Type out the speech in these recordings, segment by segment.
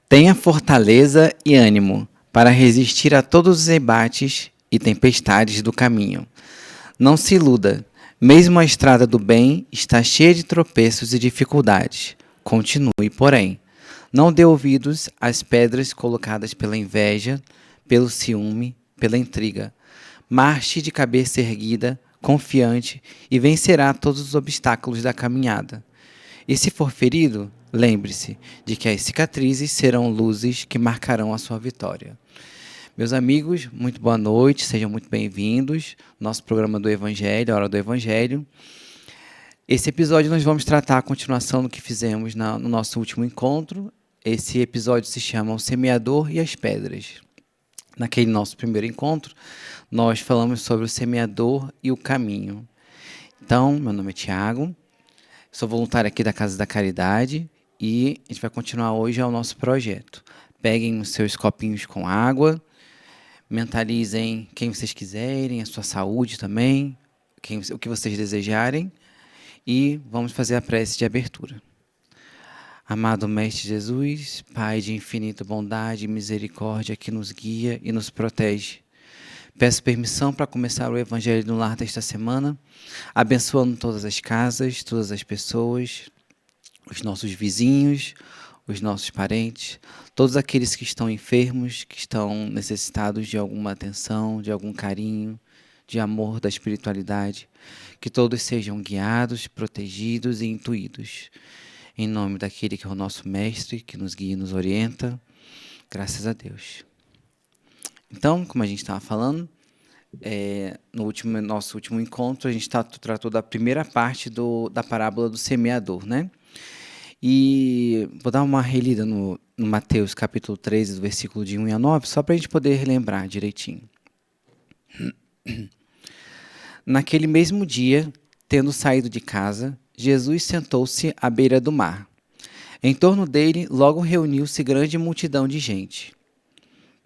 Tenha fortaleza e ânimo para resistir a todos os embates e tempestades do caminho. Não se iluda, mesmo a estrada do bem está cheia de tropeços e dificuldades. Continue, porém. Não dê ouvidos às pedras colocadas pela inveja, pelo ciúme, pela intriga. Marche de cabeça erguida, confiante, e vencerá todos os obstáculos da caminhada. E se for ferido, lembre-se de que as cicatrizes serão luzes que marcarão a sua vitória. Meus amigos, muito boa noite, sejam muito bem-vindos. Nosso programa do Evangelho, a Hora do Evangelho. Esse episódio nós vamos tratar a continuação do que fizemos no nosso último encontro. Esse episódio se chama O Semeador e as Pedras. Naquele nosso primeiro encontro, nós falamos sobre o semeador e o caminho. Então, meu nome é Tiago, sou voluntário aqui da Casa da Caridade e a gente vai continuar hoje o nosso projeto. Peguem os seus copinhos com água, mentalizem quem vocês quiserem, a sua saúde também, o que vocês desejarem e vamos fazer a prece de abertura. Amado Mestre Jesus, Pai de infinita bondade e misericórdia que nos guia e nos protege, peço permissão para começar o Evangelho no Lar desta semana, abençoando todas as casas, todas as pessoas, os nossos vizinhos, os nossos parentes, todos aqueles que estão enfermos, que estão necessitados de alguma atenção, de algum carinho, de amor, da espiritualidade, que todos sejam guiados, protegidos e intuídos. Em nome daquele que é o nosso Mestre, que nos guia e nos orienta, graças a Deus. Então, como a gente estava falando, no nosso último encontro, a gente tratou da primeira parte da parábola do semeador, né? E vou dar uma relida no Mateus capítulo 13, do versículo de 1 a 9, só para a gente poder relembrar direitinho. Naquele mesmo dia, tendo saído de casa, Jesus sentou-se à beira do mar. Em torno dele, logo reuniu-se grande multidão de gente,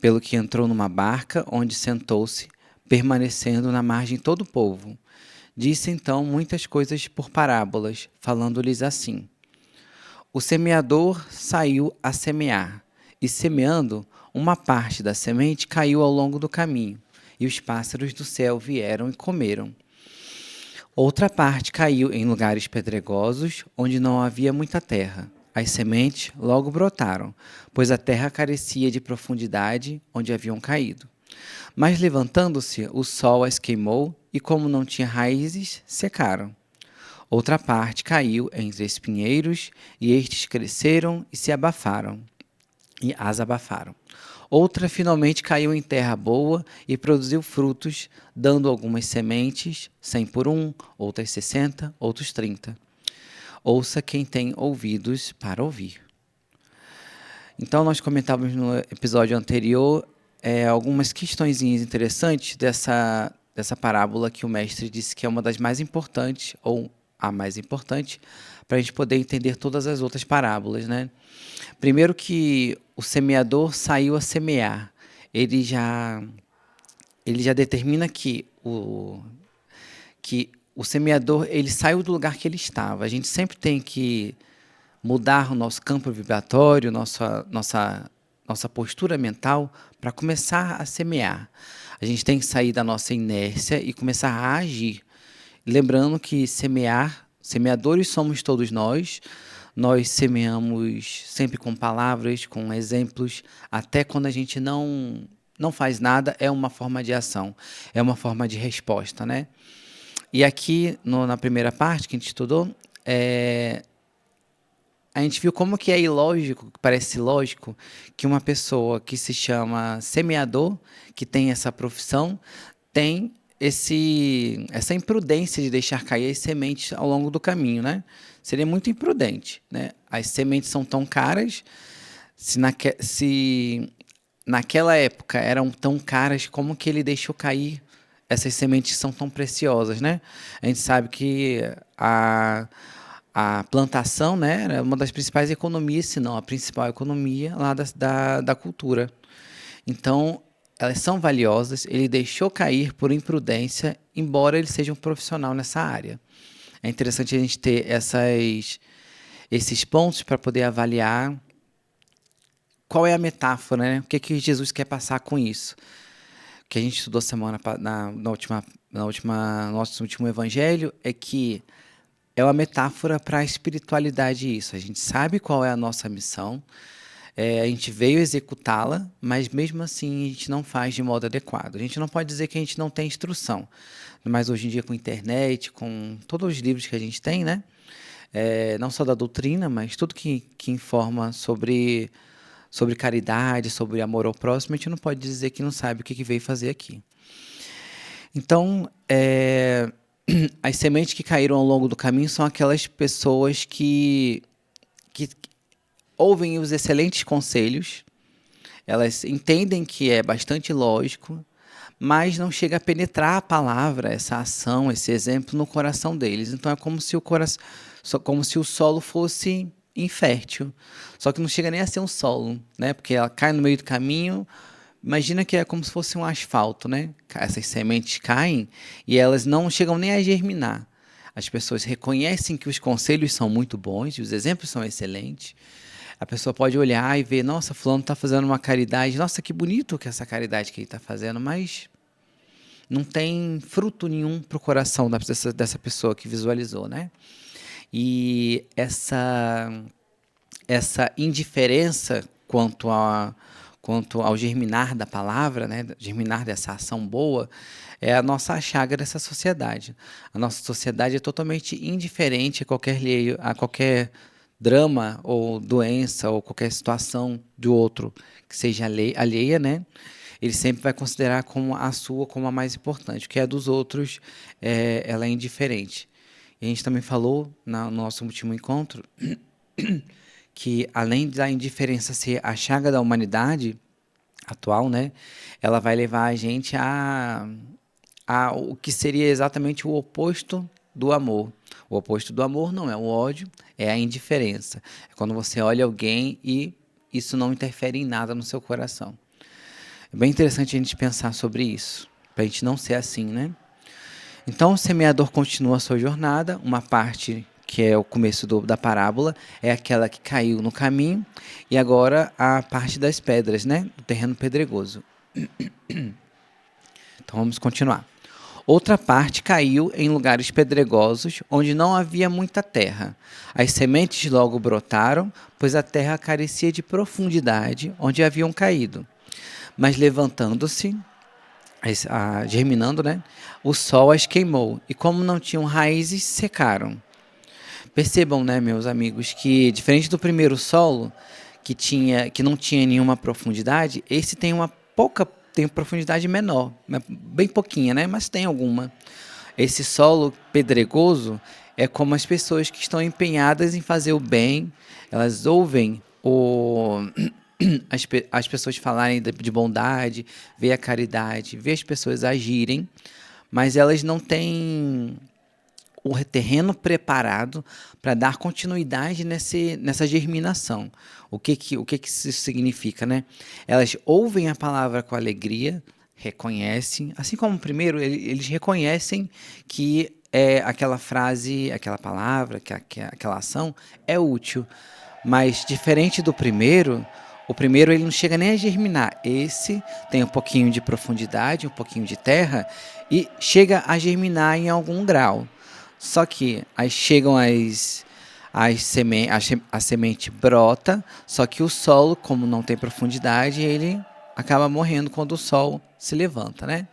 pelo que entrou numa barca, onde sentou-se, permanecendo na margem todo o povo. Disse então muitas coisas por parábolas, falando-lhes assim: O semeador saiu a semear, e semeando, uma parte da semente caiu ao longo do caminho, e os pássaros do céu vieram e comeram. Outra parte caiu em lugares pedregosos, onde não havia muita terra. As sementes logo brotaram, pois a terra carecia de profundidade onde haviam caído. Mas levantando-se, o sol as queimou, e como não tinha raízes, secaram. Outra parte caiu entre espinheiros, e estes cresceram e se abafaram, e as abafaram. Outra finalmente caiu em terra boa e produziu frutos, dando algumas sementes, 100 por um, outras 60, outros 30. Ouça quem tem ouvidos para ouvir. Então, nós comentávamos no episódio anterior algumas questõezinhas interessantes dessa parábola que o mestre disse que é uma das mais importantes, ou a mais importante, para a gente poder entender todas as outras parábolas, né? Primeiro que o semeador saiu a semear. Ele já determina que o semeador ele saiu do lugar que ele estava. A gente sempre tem que mudar o nosso campo vibratório, nossa postura mental para começar a semear. A gente tem que sair da nossa inércia e começar a agir. Lembrando que semeadores somos todos nós. Nós semeamos sempre com palavras, com exemplos, até quando a gente não faz nada, é uma forma de ação, é uma forma de resposta, né? E aqui, na primeira parte que a gente estudou, a gente viu como que é ilógico, parece lógico, que uma pessoa que se chama semeador, que tem essa profissão, tem essa imprudência de deixar cair as sementes ao longo do caminho, né? Seria muito imprudente, né? As sementes são tão caras, se naquela época eram tão caras, como que ele deixou cair essas sementes que são tão preciosas, né? A gente sabe que a plantação, né, era uma das principais economias, se não a principal economia lá da cultura. Então, elas são valiosas, ele deixou cair por imprudência, embora ele seja um profissional nessa área. É interessante a gente ter esses pontos para poder avaliar qual é a metáfora, né? O que que Jesus quer passar com isso? O que a gente estudou nosso último evangelho é que é uma metáfora para a espiritualidade isso. A gente sabe qual é a nossa missão, a gente veio executá-la, mas mesmo assim a gente não faz de modo adequado. A gente não pode dizer que a gente não tem instrução, mas hoje em dia com internet, com todos os livros que a gente tem, né? Não só da doutrina, mas tudo que informa sobre caridade, sobre amor ao próximo, a gente não pode dizer que não sabe o que veio fazer aqui. Então, as sementes que caíram ao longo do caminho são aquelas pessoas que ouvem os excelentes conselhos, elas entendem que é bastante lógico, mas não chega a penetrar a palavra, essa ação, esse exemplo no coração deles. Então é como se o solo fosse infértil, só que não chega nem a ser um solo, né? Porque ela cai no meio do caminho. Imagina que é como se fosse um asfalto, né? Essas sementes caem e elas não chegam nem a germinar. As pessoas reconhecem que os conselhos são muito bons, os exemplos são excelentes. A pessoa pode olhar e ver, nossa, fulano está fazendo uma caridade, nossa, que bonito que essa caridade que ele está fazendo, mas não tem fruto nenhum para o coração dessa pessoa que visualizou, né? E essa indiferença quanto ao germinar da palavra, né, germinar dessa ação boa, é a nossa chaga dessa sociedade. A nossa sociedade é totalmente indiferente a qualquer drama ou doença ou qualquer situação do outro que seja alheia, né? Ele sempre vai considerar como a sua como a mais importante, que a dos outros ela é indiferente. E a gente também falou no nosso último encontro que além da indiferença ser a chaga da humanidade atual, né, ela vai levar a gente a o que seria exatamente o oposto do amor. O oposto do amor não é o ódio, é a indiferença. É quando você olha alguém e isso não interfere em nada no seu coração. É bem interessante a gente pensar sobre isso, para a gente não ser assim, né? Então, o semeador continua a sua jornada, uma parte que é o começo da parábola, é aquela que caiu no caminho, e agora a parte das pedras, né? Do terreno pedregoso. Então, vamos continuar. Outra parte caiu em lugares pedregosos, onde não havia muita terra. As sementes logo brotaram, pois a terra carecia de profundidade onde haviam caído. Mas levantando-se, germinando, né? O sol as queimou, e como não tinham raízes, secaram. Percebam, né, meus amigos, que diferente do primeiro solo, que não tinha nenhuma profundidade, esse tem profundidade menor, bem pouquinha, né? Mas tem alguma. Esse solo pedregoso é como as pessoas que estão empenhadas em fazer o bem, elas ouvem as pessoas falarem de bondade, ver a caridade, ver as pessoas agirem, mas elas não têm o terreno preparado para dar continuidade nessa germinação. O que isso significa, né? Elas ouvem a palavra com alegria, reconhecem, assim como primeiro eles reconhecem que aquela frase, aquela palavra, que aquela ação é útil, mas diferente do primeiro, o primeiro ele não chega nem a germinar. Esse tem um pouquinho de profundidade, um pouquinho de terra e chega a germinar em algum grau. Só que aí chegam a semente brota, só que o solo, como não tem profundidade, ele acaba morrendo quando o sol se levanta, né?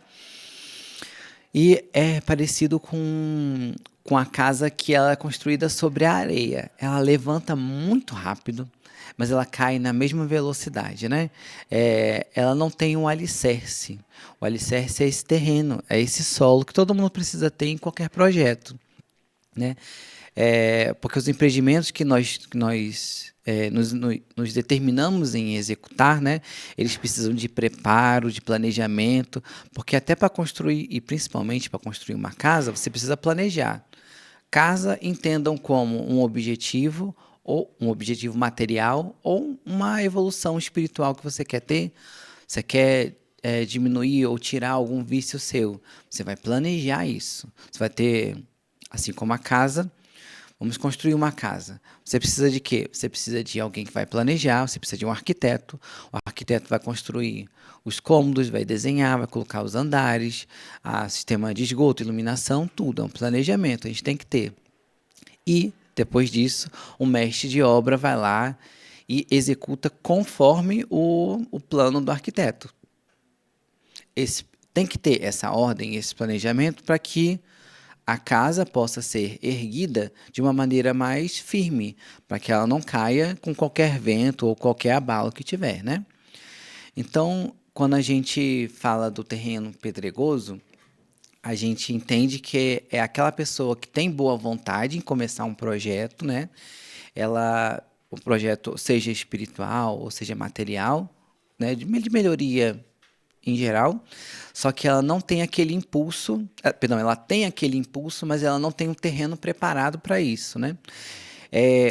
E é parecido com a casa que ela é construída sobre a areia. Ela levanta muito rápido, mas ela cai na mesma velocidade, né? Ela não tem um alicerce. O alicerce é esse terreno, é esse solo que todo mundo precisa ter em qualquer projeto, né? Porque os empreendimentos que nós nos determinamos em executar, né? Eles precisam de preparo, de planejamento, porque até para construir, e principalmente para construir uma casa, você precisa planejar. Casa entendam como um objetivo, ou um objetivo material, ou uma evolução espiritual que você quer ter. Você quer diminuir ou tirar algum vício seu. Você vai planejar isso. Você vai ter, assim como a casa, Vamos construir uma casa. Você precisa de quê? Você precisa de alguém que vai planejar, você precisa de um arquiteto. O arquiteto vai construir os cômodos, vai desenhar, vai colocar os andares, sistema de esgoto, iluminação, tudo. É um planejamento, a gente tem que ter. E, depois disso, o mestre de obra vai lá e executa conforme o plano do arquiteto. Tem que ter essa ordem, esse planejamento, para que a casa possa ser erguida de uma maneira mais firme, para que ela não caia com qualquer vento ou qualquer abalo que tiver, né? Então, quando a gente fala do terreno pedregoso, a gente entende que é aquela pessoa que tem boa vontade em começar um projeto, né? O projeto seja espiritual ou seja material, né? De melhoria em geral, só que ela não tem aquele impulso, perdão, ela tem aquele impulso, mas ela não tem um terreno preparado para isso, né?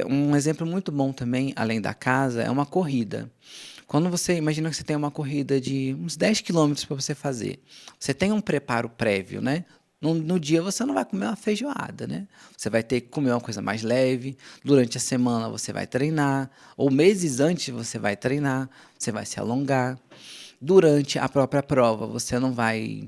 Um exemplo muito bom também, além da casa, é uma corrida. Quando você imagina que você tem uma corrida de uns 10 quilômetros para você fazer, você tem um preparo prévio, né? No dia você não vai comer uma feijoada, né? Você vai ter que comer uma coisa mais leve. Durante a semana você vai treinar, ou meses antes você vai treinar, você vai se alongar. Durante a própria prova, você não vai,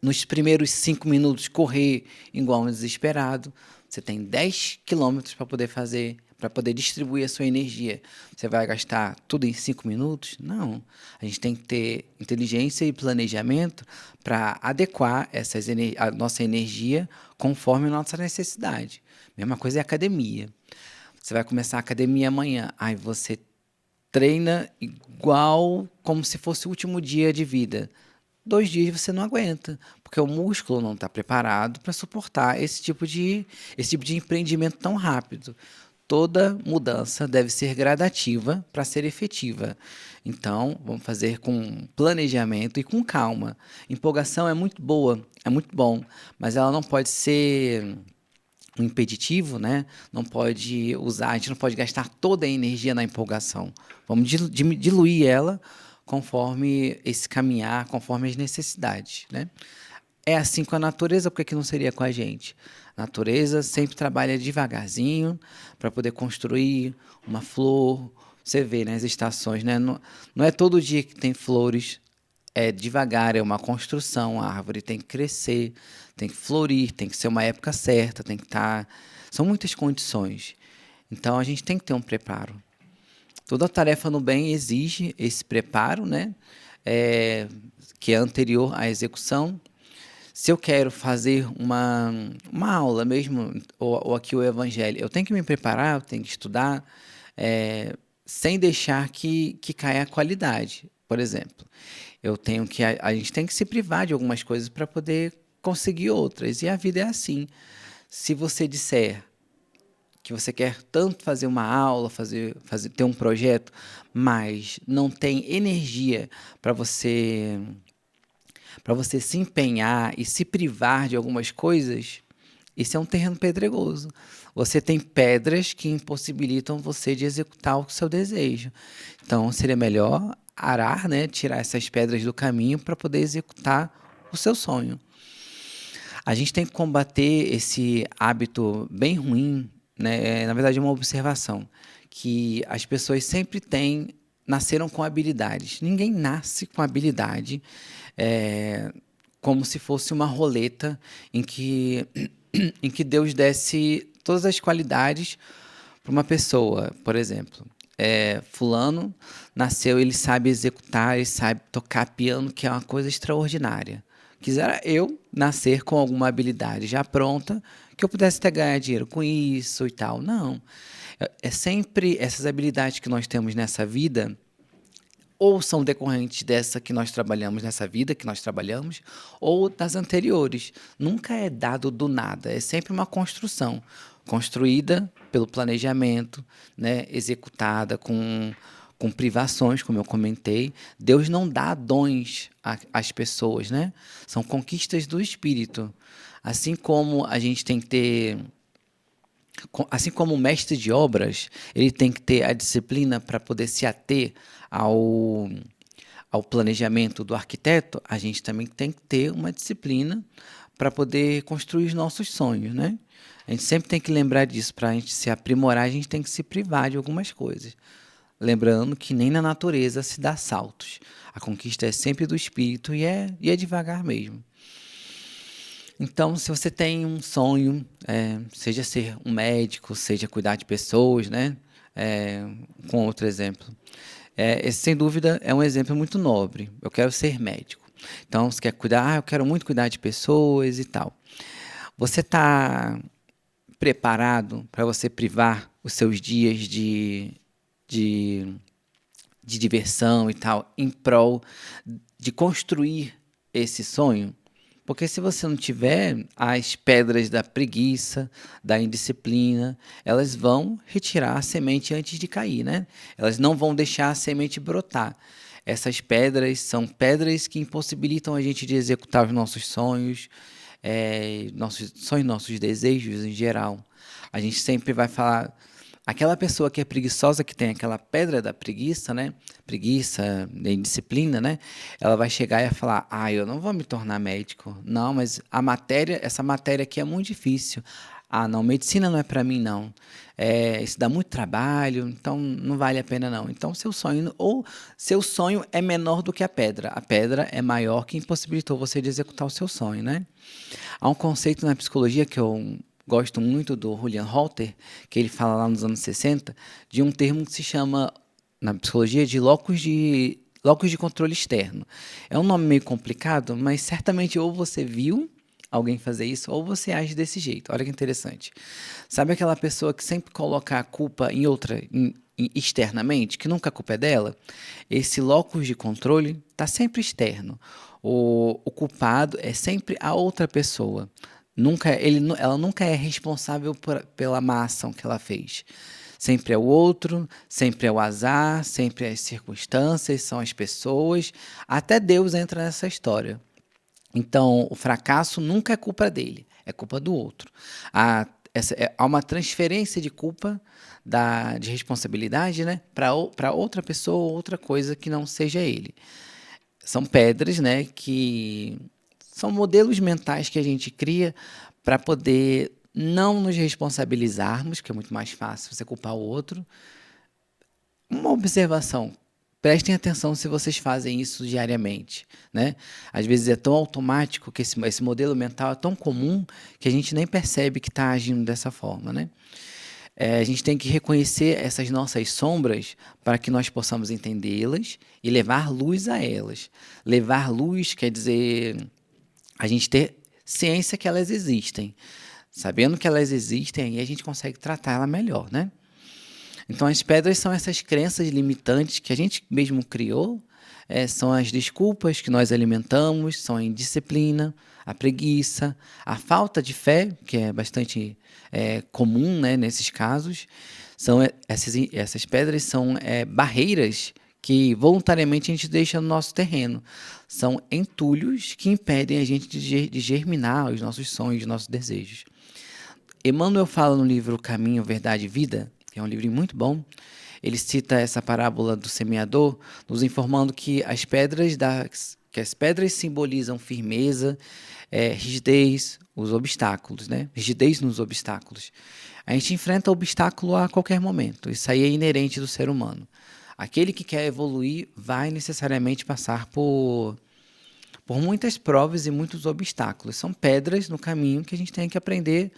nos primeiros 5 minutos, correr igual um desesperado. Você tem 10 quilômetros para poder fazer, para poder distribuir a sua energia. Você vai gastar tudo em 5 minutos? Não. A gente tem que ter inteligência e planejamento para adequar a nossa energia conforme a nossa necessidade. Mesma coisa é academia. Você vai começar a academia amanhã. Aí você treina igual como se fosse o último dia de vida. 2 dias você não aguenta, porque o músculo não está preparado para suportar esse tipo de empreendimento tão rápido. Toda mudança deve ser gradativa para ser efetiva. Então, vamos fazer com planejamento e com calma. Empolgação é muito boa, é muito bom, mas ela não pode ser um impeditivo, né? Não pode usar, a gente não pode gastar toda a energia na empolgação. Vamos diluir ela conforme esse caminhar, conforme as necessidades, né? É assim com a natureza, por que não seria com a gente? A natureza sempre trabalha devagarzinho para poder construir uma flor. Você vê, né, as estações, né? Não é todo dia que tem flores, é devagar, é uma construção. A árvore tem que crescer, tem que florir, tem que ser uma época certa, tem que estar. São muitas condições. Então a gente tem que ter um preparo. Toda tarefa no bem exige esse preparo, né? É, que é anterior à execução. Se eu quero fazer uma aula mesmo, ou aqui o evangelho, eu tenho que me preparar, eu tenho que estudar, é, sem deixar que caia a qualidade. Por exemplo, a gente tem que se privar de algumas coisas para poder conseguir outras. E a vida é assim. Se você disser que você quer tanto fazer uma aula, ter um projeto, mas não tem energia para você se empenhar e se privar de algumas coisas, isso é um terreno pedregoso. Você tem pedras que impossibilitam você de executar o seu desejo. Então, seria melhor arar, né, tirar essas pedras do caminho para poder executar o seu sonho. A gente tem que combater esse hábito bem ruim, né? Na verdade, é uma observação que as pessoas sempre nasceram com habilidades. Ninguém nasce com habilidade, é, como se fosse uma roleta em que, em que Deus desse todas as qualidades para uma pessoa. Por exemplo, fulano nasceu, ele sabe executar, ele sabe tocar piano, que é uma coisa extraordinária. Quisera eu nascer com alguma habilidade já pronta, que eu pudesse até ganhar dinheiro com isso e tal. Não. É sempre essas habilidades que nós temos nessa vida, ou são decorrentes dessa que nós trabalhamos nessa vida, que nós trabalhamos, ou das anteriores. Nunca é dado do nada, é sempre uma construção, construída pelo planejamento, né, executada com privações, como eu comentei. Deus não dá dons às pessoas, né? São conquistas do espírito. Assim como a gente tem que ter, assim como o mestre de obras, ele tem que ter a disciplina para poder se ater ao planejamento do arquiteto, a gente também tem que ter uma disciplina para poder construir os nossos sonhos, né? A gente sempre tem que lembrar disso. Para a gente se aprimorar, a gente tem que se privar de algumas coisas. Lembrando que nem na natureza se dá saltos. A conquista é sempre do espírito e é devagar mesmo. Então, se você tem um sonho, seja ser um médico, seja cuidar de pessoas, né? Com outro exemplo. Esse, sem dúvida, é um exemplo muito nobre. Eu quero ser médico. Então, você quer cuidar, eu quero muito cuidar de pessoas e tal. Você está preparado para você privar os seus dias de, de diversão e tal, em prol de construir esse sonho? Porque se você não tiver, as pedras da preguiça, da indisciplina, elas vão retirar a semente antes de cair, né? Elas não vão deixar a semente brotar. Essas pedras são pedras que impossibilitam a gente de executar os nossos sonhos, nossos desejos em geral. A gente sempre vai falar. Aquela pessoa que é preguiçosa, que tem aquela pedra da preguiça, né? Preguiça, indisciplina, né? Ela vai chegar e vai falar: ah, eu não vou me tornar médico. Não, mas essa matéria aqui é muito difícil. Ah, não, medicina não é para mim, não. Isso dá muito trabalho, então não vale a pena, não. Então, seu sonho é menor do que a pedra. A pedra é maior que impossibilitou você de executar o seu sonho, né? Há um conceito na psicologia que eu gosto muito do Julian Holter, que ele fala lá nos anos 60, de um termo que se chama, na psicologia, de locus de controle externo. É um nome meio complicado, mas certamente ou você viu alguém fazer isso, ou você age desse jeito. Olha que interessante. Sabe aquela pessoa que sempre coloca a culpa em outra, externamente, que nunca a culpa é dela? Esse locus de controle está sempre externo. O culpado é sempre a outra pessoa. Ela nunca é responsável pela má ação que ela fez. Sempre é o outro, sempre é o azar, sempre é as circunstâncias, são as pessoas. Até Deus entra nessa história. Então, o fracasso nunca é culpa dele, é culpa do outro. Há uma transferência de culpa, de responsabilidade, né, para outra pessoa ou outra coisa que não seja ele. São pedras, né, que são modelos mentais que a gente cria para poder não nos responsabilizarmos, que é muito mais fácil você culpar o outro. Uma observação: prestem atenção se vocês fazem isso diariamente, né? Às vezes é tão automático que esse modelo mental é tão comum que a gente nem percebe que está agindo dessa forma, né? A gente tem que reconhecer essas nossas sombras para que nós possamos entendê-las e levar luz a elas. Levar luz quer dizer a gente ter ciência que elas existem. Sabendo que elas existem, aí a gente consegue tratar ela melhor, né? Então, as pedras são essas crenças limitantes que a gente mesmo criou, são as desculpas que nós alimentamos, são a indisciplina, a preguiça, a falta de fé, que é bastante comum, né, nesses casos. Essas pedras são barreiras que voluntariamente a gente deixa no nosso terreno. São entulhos que impedem a gente de germinar os nossos sonhos, os nossos desejos. Emmanuel fala no livro Caminho, Verdade e Vida, que é um livro muito bom. Ele cita essa parábola do semeador, nos informando que as pedras simbolizam firmeza, rigidez, os obstáculos, né? Rigidez nos obstáculos. A gente enfrenta obstáculo a qualquer momento. Isso aí é inerente do ser humano. Aquele que quer evoluir vai necessariamente passar por muitas provas e muitos obstáculos. São pedras no caminho que a gente tem que aprender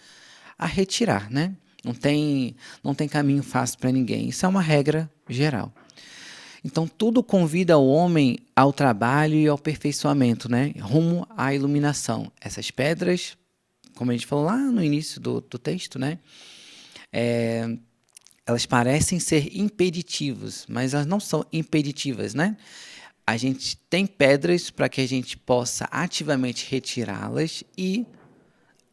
a retirar, né? Não tem caminho fácil para ninguém. Isso é uma regra geral. Então, tudo convida o homem ao trabalho e ao aperfeiçoamento, né? Rumo à iluminação. Essas pedras, como a gente falou lá no início do texto, né? Elas parecem ser impeditivas, mas elas não são impeditivas, né? A gente tem pedras para que a gente possa ativamente retirá-las e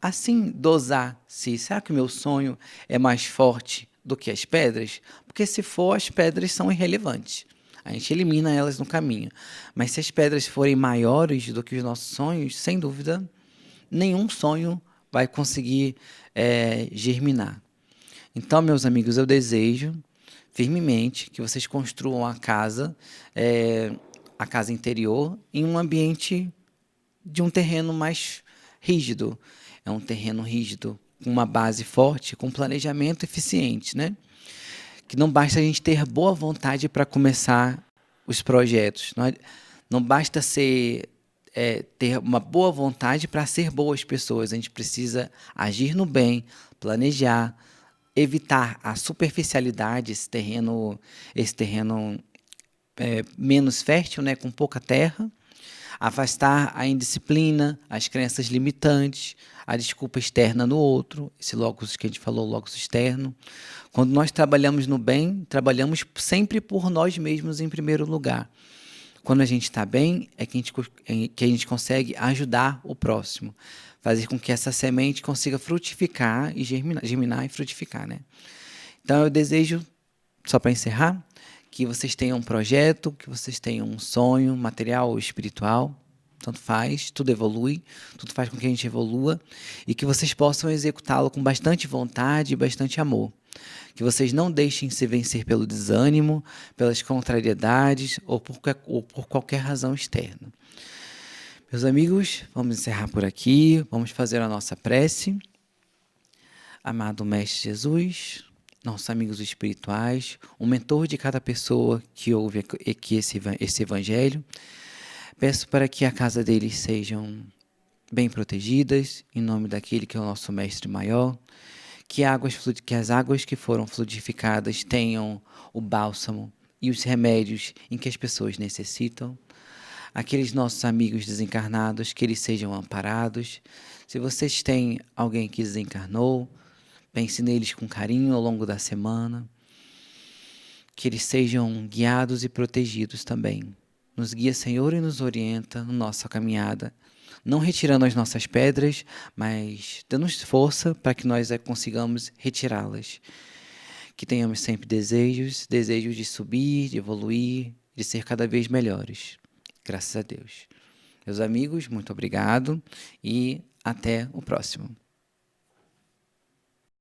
assim dosar se será que o meu sonho é mais forte do que as pedras? Porque se for, as pedras são irrelevantes. A gente elimina elas no caminho. Mas se as pedras forem maiores do que os nossos sonhos, sem dúvida, nenhum sonho vai conseguir germinar. Então, meus amigos, eu desejo firmemente que vocês construam a casa interior, em um ambiente de um terreno mais rígido. É um terreno rígido, com uma base forte, com planejamento eficiente, né? Que não basta a gente ter boa vontade para começar os projetos. Não basta ter uma boa vontade para ser boas pessoas. A gente precisa agir no bem, planejar, evitar a superficialidade, esse terreno menos fértil, né, com pouca terra, afastar a indisciplina, as crenças limitantes, a desculpa externa no outro, esse locus que a gente falou, locus externo. Quando nós trabalhamos no bem, trabalhamos sempre por nós mesmos em primeiro lugar. Quando a gente está bem, é que a gente consegue ajudar o próximo, fazer com que essa semente consiga frutificar e germinar e frutificar, né? Então eu desejo, só para encerrar, que vocês tenham um projeto, que vocês tenham um sonho, material ou espiritual, tanto faz, tudo evolui, tudo faz com que a gente evolua, e que vocês possam executá-lo com bastante vontade e bastante amor. Que vocês não deixem se vencer pelo desânimo, pelas contrariedades ou por qualquer razão externa. Meus amigos, vamos encerrar por aqui, vamos fazer a nossa prece. Amado Mestre Jesus, nossos amigos espirituais, o mentor de cada pessoa que ouve aqui esse evangelho, peço para que a casa deles sejam bem protegidas, em nome daquele que é o nosso Mestre maior, que as águas que foram fluidificadas tenham o bálsamo e os remédios em que as pessoas necessitam. Aqueles nossos amigos desencarnados, que eles sejam amparados. Se vocês têm alguém que desencarnou, pense neles com carinho ao longo da semana. Que eles sejam guiados e protegidos também. Nos guia, Senhor, e nos orienta na nossa caminhada, não retirando as nossas pedras, mas dando-nos força para que nós consigamos retirá-las. Que tenhamos sempre desejos de subir, de evoluir, de ser cada vez melhores. Graças a Deus. Meus amigos, muito obrigado e até o próximo.